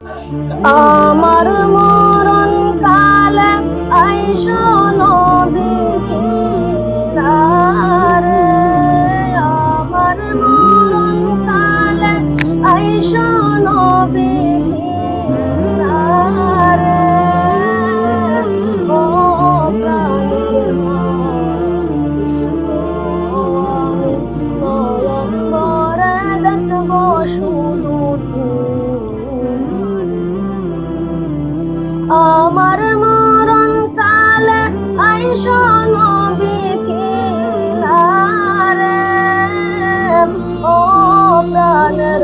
আমার মরণ কালে আইসো নবী কিনারে, আমার মরণ কালে আইসো নবী কিনারে। ও প্রাণের নয়ন ভরে দেখব শুধু আমার মরণ কালে আইসো নবী কিনারে। ও প্রাণের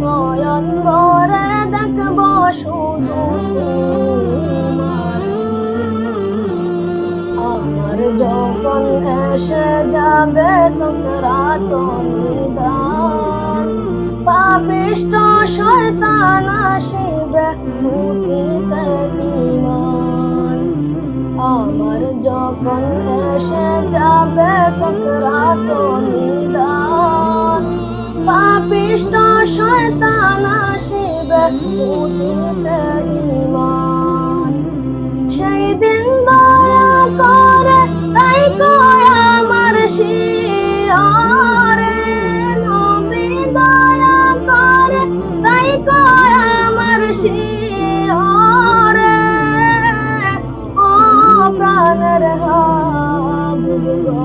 নয়ন ভরে দেখব শুধু আমার যখন এসে যাবে সকরাত নিদান, পাপিষ্ঠ শয়তান আসিবে মুঠিতে ঈমান। আমার যখন এসে যাবে সকরাত নিদান, পাপিষ্ঠ শয়তান আসিবে মুঠিতে ঈমান। সেই দিন দয়া করে তাই কয় আমার শিয়রে, নবী দয়া করে তাই কয় আমার শিয়রে। ও প্রাণের হাবিব গো,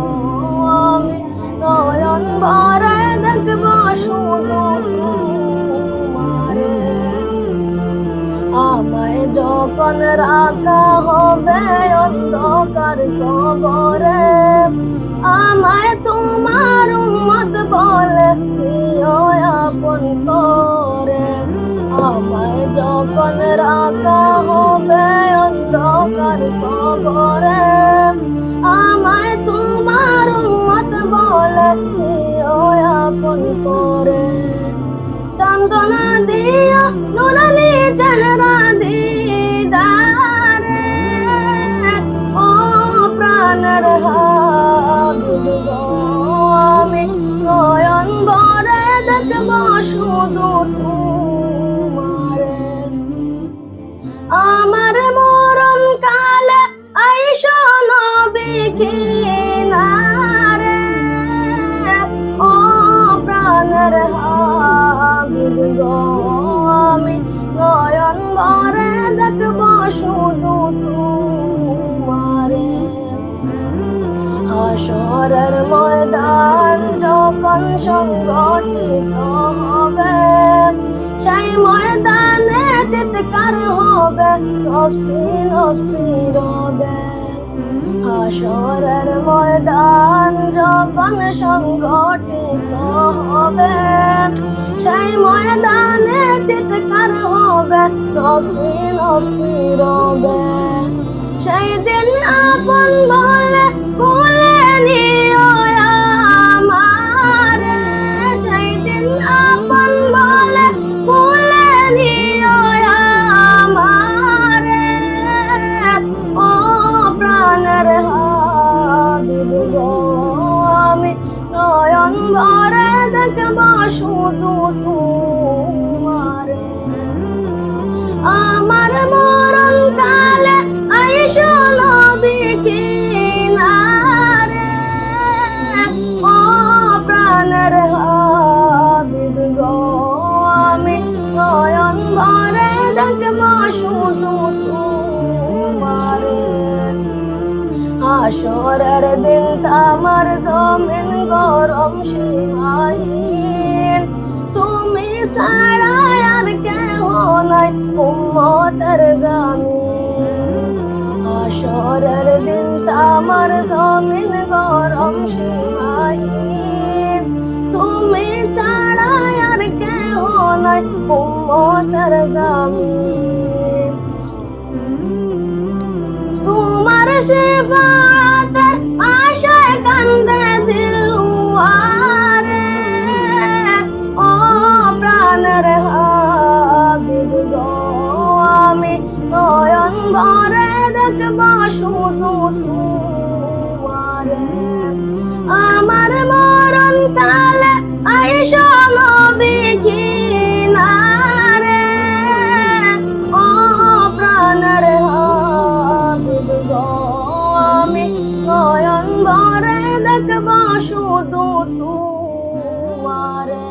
আমি নয়ন ভরে দেখব শুধু তোমারে। আমায় যখন রাখা হবে অন্ধকার কবরে, আমায় তোমার উম্মত বলে নিও আপন করে। আমায় যখন রাখা হবে অন্ধকার কবরে, আমায় তোমার উম্মত বলে নিও আপন করে। সান্ত্বনা দিও নুরানি চেহারা দিদারে, ও প্রাণের হাবিব গো, আমি নয়ন ভরে দেখব শুধু তোমারে। আমার মরণ কালে আইসো নবী কিনারে, ও প্রাণের হাবিব গো, আমি নয়ন ভরে দেখব শুধু তোমারে। হাসরের ময়দান যখন সংগঠিত হবে, সেই ময়দানে চিৎকার হবে নফসি নফসি রবে। হাসরের ময়দান যখন সংগঠিত হবে, সেই ময়দানে চিৎকার হবে নফসি নফসি রবে। সেই দিন আপন বলে কোলে নিও আমারে, সেই দিন আপন বলে কোলে নিও আমারে। ও প্রাণের হাবিব গো, আমি নয়ন ভরে দেখব শুধু তোমারে। আমার মরণ কালে আইসো নবী কিনারে, ও প্রাণের হাবিব গো, আমি নয়ন ভরে দেখব শুধু তোমারে। হাসরের দিন তামার জমিন গরম সীমাহীন, তুমি ছাড়া আর কেহ নাই উম্মতের জামিন। হাসরের দিন তামার জমিন গরম সীমাহীন, তুমি ছাড়া আর কেহ নাই উম্মতের জামিন। তোমার সেবাতের আশায় কান্দে দিলওয়ারে, ও প্রাণের হাবিব গো, আমি নয়ন ভরে দেখব শুধু তোমারে। আমার মরণ কালে আইসো নবী ভরে দেখবা শুধু তোমারে।